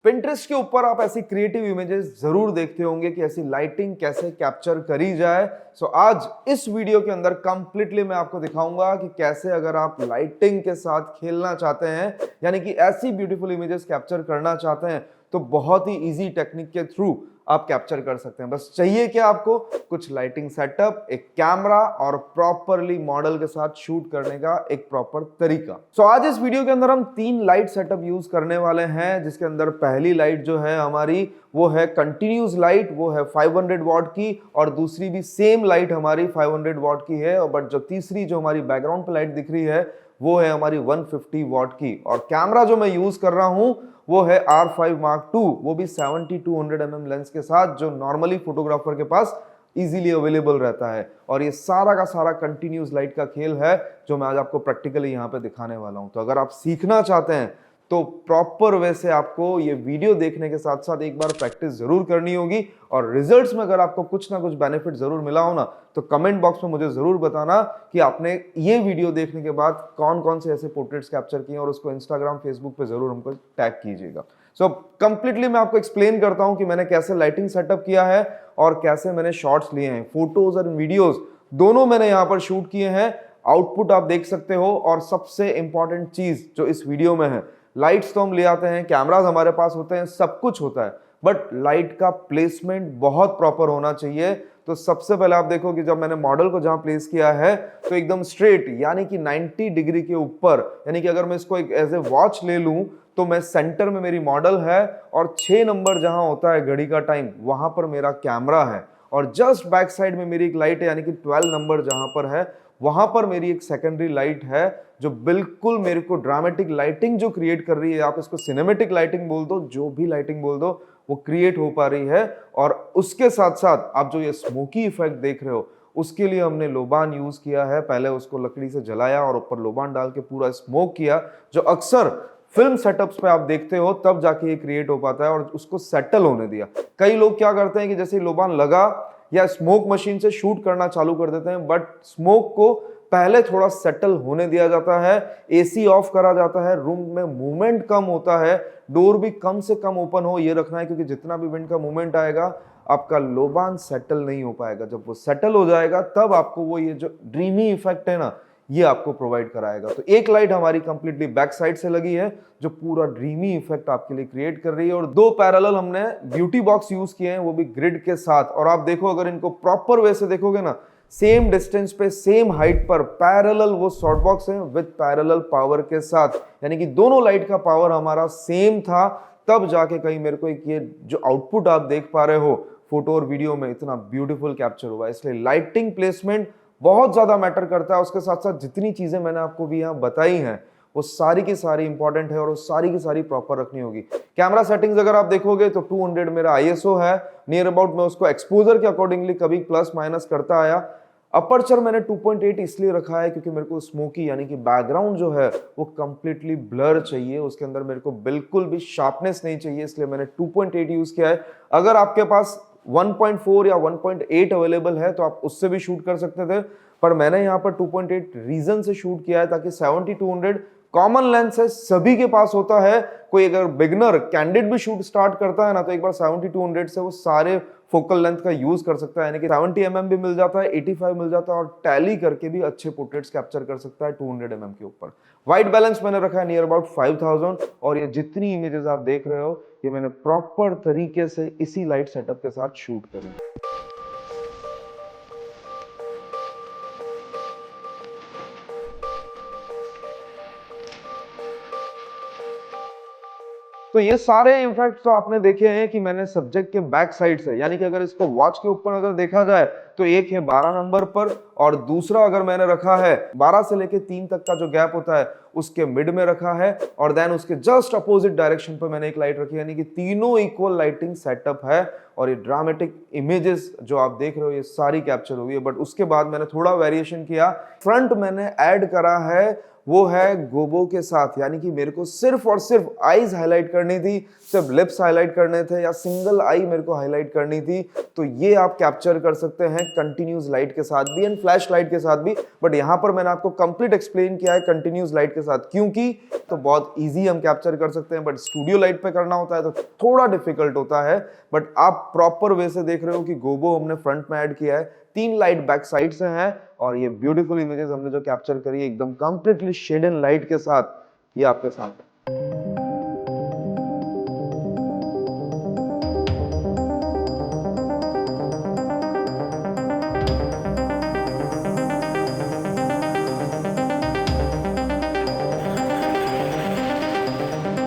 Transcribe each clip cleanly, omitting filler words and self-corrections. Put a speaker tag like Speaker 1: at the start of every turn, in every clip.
Speaker 1: Pinterest के ऊपर आप ऐसी क्रिएटिव इमेजेस जरूर देखते होंगे कि ऐसी लाइटिंग कैसे कैप्चर करी जाए। आज इस वीडियो के अंदर कंप्लीटली मैं आपको दिखाऊंगा कि कैसे अगर आप लाइटिंग के साथ खेलना चाहते हैं, यानी कि ऐसी ब्यूटीफुल इमेजेस कैप्चर करना चाहते हैं, तो बहुत ही इजी टेक्निक के थ्रू आप कैप्चर कर सकते हैं। बस चाहिए क्या आपको? कुछ लाइटिंग सेटअप, एक कैमरा और प्रॉपरली मॉडल के साथ शूट करने का एक प्रॉपर तरीका। आज इस वीडियो के अंदर हम 3 लाइट सेटअप यूज करने वाले हैं, जिसके अंदर पहली लाइट जो है हमारी वो है कंटिन्यूस लाइट, वो है 500 वॉट की, और दूसरी भी सेम लाइट हमारी 500 वॉट की है। बट जो तीसरी जो हमारी बैकग्राउंड पे लाइट दिख रही है वो है हमारी 150 वॉट की। और कैमरा जो मैं यूज कर रहा हूं वो है R5 Mark II, वो भी 70-200 mm लेंस के साथ, जो नॉर्मली फोटोग्राफर के पास इजीली अवेलेबल रहता है। और ये सारा का सारा कंटिन्यूस लाइट का खेल है जो मैं आज आपको प्रैक्टिकली यहाँ पे दिखाने वाला हूँ। तो अगर आप सीखना चाहते हैं तो प्रॉपर वे से आपको ये वीडियो देखने के साथ साथ एक बार प्रैक्टिस जरूर करनी होगी। और रिजल्ट्स में अगर आपको कुछ ना कुछ बेनिफिट जरूर मिला हो ना, तो कमेंट बॉक्स में मुझे जरूर बताना कि आपने ये वीडियो देखने के बाद कौन कौन से ऐसे पोर्ट्रेट्स कैप्चर किए, और उसको इंस्टाग्राम, फेसबुक पे जरूर हमको टैग कीजिएगा। कंप्लीटली मैं आपको एक्सप्लेन करता हूं कि मैंने कैसे लाइटिंग सेटअप किया है और कैसे मैंने शॉट्स लिए हैं। फोटोज और वीडियोज दोनों मैंने यहाँ पर शूट किए हैं। आउटपुट आप देख सकते हो। और सबसे इंपॉर्टेंट चीज जो इस वीडियो में है, लाइट्स तो हम ले आते हैं, कैमरास हमारे पास होते हैं, सब कुछ होता है, बट लाइट का प्लेसमेंट बहुत प्रॉपर होना चाहिए। तो सबसे पहले आप देखो कि जब मैंने मॉडल को जहां प्लेस किया है तो एकदम स्ट्रेट, यानी कि 90 डिग्री के ऊपर, यानी कि अगर मैं इसको एक एज ए वॉच ले लूं तो मैं सेंटर में मेरी मॉडल है, और 6 नंबर जहां होता है घड़ी का टाइम, वहां पर मेरा कैमरा है, और जस्ट बैक साइड में मेरी एक लाइट है, यानी कि 12 नंबर जहां पर है वहां पर मेरी एक सेकेंडरी लाइट है, जो बिल्कुल मेरे को ड्रामेटिक लाइटिंग जो क्रिएट कर रही है। आप इसको सिनेमेटिक लाइटिंग बोल दो, जो भी लाइटिंग बोल दो, वो क्रिएट हो पा रही है। और उसके साथ साथ आप जो ये स्मोकी इफेक्ट देख रहे हो, उसके लिए हमने लोबान यूज किया है। पहले उसको लकड़ी से जलाया और ऊपर लोबान डाल के पूरा स्मोक किया, जो अक्सर फिल्म सेटअप्स पे आप देखते हो, तब जाके ये क्रिएट हो पाता है। और उसको सेटल होने दिया। कई लोग क्या करते हैं कि जैसे लोबान लगा या स्मोक मशीन से शूट करना चालू कर देते हैं, बट स्मोक को पहले थोड़ा सेटल होने दिया जाता है, एसी ऑफ करा जाता है, रूम में मूवमेंट कम होता है, डोर भी कम से कम ओपन हो, ये रखना है, क्योंकि जितना भी विंड का मूवमेंट आएगा आपका लोबान सेटल नहीं हो पाएगा। जब वो सेटल हो जाएगा तब आपको वो ये जो ड्रीमी इफेक्ट है ना, ये आपको प्रोवाइड कराएगा। तो एक लाइट हमारी कंप्लीटली बैक साइड से लगी है, जो पूरा ड्रीमी इफेक्ट आपके लिए क्रिएट कर रही है। और 2 पैरेलल हमने ब्यूटी बॉक्स यूज किए हैं, वो भी ग्रिड के साथ। और आप देखो, अगर इनको प्रॉपर वे से देखोगे ना, सेम डिस्टेंस पे, सेम हाइट पर पैरेलल वो शॉर्ट बॉक्स है विद पैरेलल पावर के साथ, यानी कि दोनों लाइट का पावर हमारा सेम था। तब जाके कहीं मेरे को एक ये जो आउटपुट आप देख पा रहे हो फोटो और वीडियो में, इतना ब्यूटीफुल कैप्चर हुआ। इसलिए लाइटिंग प्लेसमेंट बहुत ज्यादा मैटर करता है। उसके साथ साथ जितनी चीजें मैंने आपको भी यहाँ बताई हैं, वो सारी की सारी इंपॉर्टेंट है, और वो सारी की सारी प्रॉपर रखनी होगी। कैमरा सेटिंग्स अगर आप देखोगे तो 200 मेरा ISO है, नियर अबाउट मैं उसको एक्सपोजर के अकॉर्डिंगली कभी प्लस माइनस करता आया। अपर्चर मैंने 2.8 इसलिए रखा है क्योंकि मेरे को स्मोकी, यानी कि बैकग्राउंड जो है वो कंप्लीटली ब्लर चाहिए, उसके अंदर मेरे को बिल्कुल भी शार्पनेस नहीं चाहिए, इसलिए मैंने 2.8 यूज किया है। अगर आपके पास 1.4 या 1.8 अवेलेबल है तो आप उससे भी शूट कर सकते थे, पर मैंने यहाँ पर 2.8 रीजन से शूट किया है ताकि 70-200 कॉमन लेंस है, सभी के पास होता है। कोई अगर बिगनर कैंडिड भी शूट स्टार्ट करता है ना, तो एक बार 70-200 से वो सारे फोकल लेंथ का यूज कर सकता है, यानी कि 70 mm भी मिल जाता है, 85 मिल जाता है, और टैली करके भी अच्छे पोर्ट्रेट्स कैप्चर कर सकता है 200 mm के ऊपर। व्हाइट बैलेंस मैंने रखा है नियर अबाउट 5000, और ये जितनी इमेजेस आप देख रहे हो ये मैंने प्रॉपर तरीके से इसी लाइट सेटअप के साथ शूट करी। तो ये सारे इफेक्ट्स तो आपने देखे हैं कि मैंने सब्जेक्ट के बैक साइड से, यानी कि अगर इसको वॉच के ऊपर अगर देखा जाए तो एक है 12 नंबर पर, और दूसरा अगर मैंने रखा है 12 से लेके 3 तक का जो गैप होता है उसके मिड में रखा है, और देन उसके जस्ट अपोजिट डायरेक्शन पर मैंने एक लाइट रखी है, यानी कि तीनों इक्वल लाइटिंग सेटअप है। और ये ड्रामेटिक इमेजेस जो आप देख रहे हो ये सारी कैप्चर हुई है। बट उसके बाद मैंने थोड़ा वेरिएशन किया, फ्रंट मैंने ऐड करा है वो है गोबो के साथ, यानी कि मेरे को सिर्फ और सिर्फ आईज हाईलाइट करनी थी, सिर्फ लिप्स हाईलाइट करने थे या सिंगल आई मेरे को हाईलाइट करनी थी, तो ये आप कैप्चर कर सकते हैं कंटिन्यूस लाइट के साथ भी एंड फ्लैश लाइट के साथ भी। बट यहाँ पर मैंने आपको कंप्लीट एक्सप्लेन किया है कंटिन्यूस लाइट के साथ, क्योंकि तो बहुत इजी हम कैप्चर कर सकते हैं, बट स्टूडियो लाइट पे करना होता है तो थोड़ा डिफिकल्ट होता है। बट आप प्रॉपर वे से देख रहे हो कि गोबो हमने फ्रंट में ऐड किया है, 3 लाइट बैक साइड से हैं और ये ब्यूटीफुल इमेजेस हमने जो कैप्चर करी है एकदम कंप्लीटली शेड एंड लाइट के साथ, ये आपके साथ।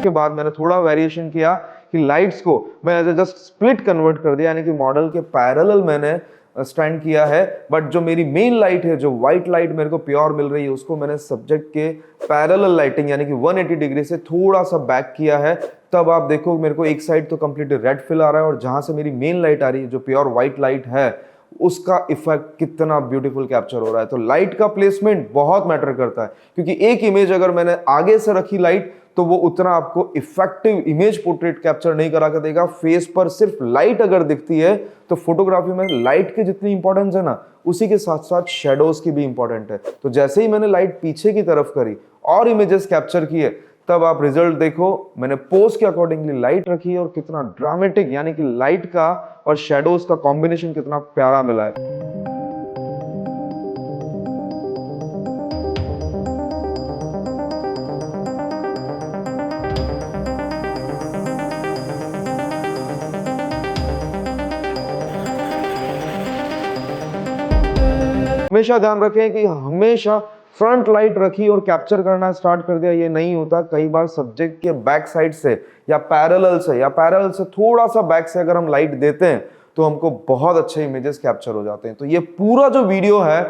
Speaker 1: के बाद मैंने थोड़ा वेरिएशन किया कि लाइट्स को मैंने जस्ट स्प्लिट कन्वर्ट कर दिया, यानी कि मॉडल के पैरेलल मैंने स्टैंड किया है। बट जो मेरी मेन लाइट है, जो व्हाइट लाइट मेरे को प्योर मिल रही है, उसको मैंने सब्जेक्ट के पैरेलल लाइटिंग यानी कि 180 डिग्री से थोड़ा सा बैक किया है। तब आप देखो मेरे को एक साइड तो कंप्लीटली रेड फिल आ रहा है और जहां से मेरी मेन लाइट आ रही है जो प्योर व्हाइट लाइट है, उसका इफेक्ट कितना ब्यूटीफुल कैप्चर हो रहा है। तो लाइट का प्लेसमेंट बहुत मैटर करता है, क्योंकि एक इमेज अगर मैंने आगे से रखी लाइट तो वो उतना आपको इफेक्टिव इमेज पोर्ट्रेट कैप्चर नहीं करा कर देगा। फेस पर सिर्फ लाइट अगर दिखती है तो फोटोग्राफी में लाइट की जितनी इंपॉर्टेंस है ना, उसी के साथ साथ शेडोज की भी इंपॉर्टेंट है। तो जैसे ही मैंने लाइट पीछे की तरफ करी और इमेजेस कैप्चर किए, तब आप रिजल्ट देखो, मैंने पोज के अकॉर्डिंगली लाइट रखी और कितना ड्रामेटिक, यानी कि लाइट का और शेडोज का कॉम्बिनेशन कितना प्यारा मिला है। हमेशा ध्यान रखें कि हमेशा फ्रंट लाइट रखी और कैप्चर करना स्टार्ट कर दिया, ये नहीं होता। कई बार सब्जेक्ट के बैक साइड से या पैरेलल से थोड़ा सा बैक से अगर हम लाइट देते हैं तो हमको बहुत अच्छे इमेजेस कैप्चर हो जाते हैं। तो ये पूरा जो वीडियो है,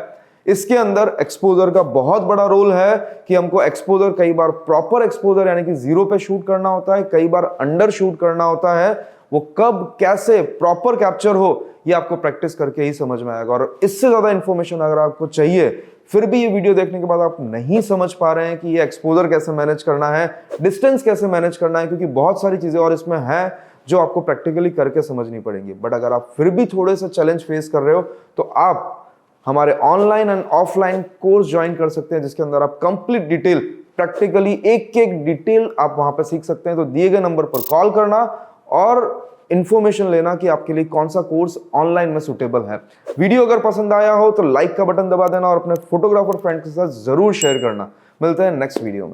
Speaker 1: इसके अंदर एक्सपोजर का बहुत बड़ा रोल है कि हमको एक्सपोजर कई बार प्रॉपर एक्सपोजर यानी कि 0 पे शूट करना होता है, कई बार अंडर शूट करना होता है। वो कब कैसे प्रॉपर कैप्चर हो, ये आपको प्रैक्टिस करके ही समझ में आएगा। और इससे ज्यादा इंफॉर्मेशन अगर आपको चाहिए, फिर भी ये वीडियो देखने के बाद आप नहीं समझ पा रहे हैं कि ये एक्सपोजर कैसे मैनेज करना है, डिस्टेंस कैसे मैनेज करना है, क्योंकि बहुत सारी चीजें और इसमें हैं जो आपको प्रैक्टिकली करके समझनी पड़ेंगी। बट अगर आप फिर भी थोड़े से चैलेंज फेस कर रहे हो तो आप हमारे online and offline course join कर सकते हैं, जिसके अंदर आप कंप्लीट डिटेल प्रैक्टिकली एक एक डिटेल आप वहां पर सीख सकते हैं। तो दिए गए नंबर पर कॉल करना और इंफॉर्मेशन लेना कि आपके लिए कौन सा कोर्स ऑनलाइन में सुटेबल है। वीडियो अगर पसंद आया हो तो लाइक का बटन दबा देना और अपने फोटोग्राफर फ्रेंड के साथ जरूर शेयर करना। मिलते हैं नेक्स्ट वीडियो में।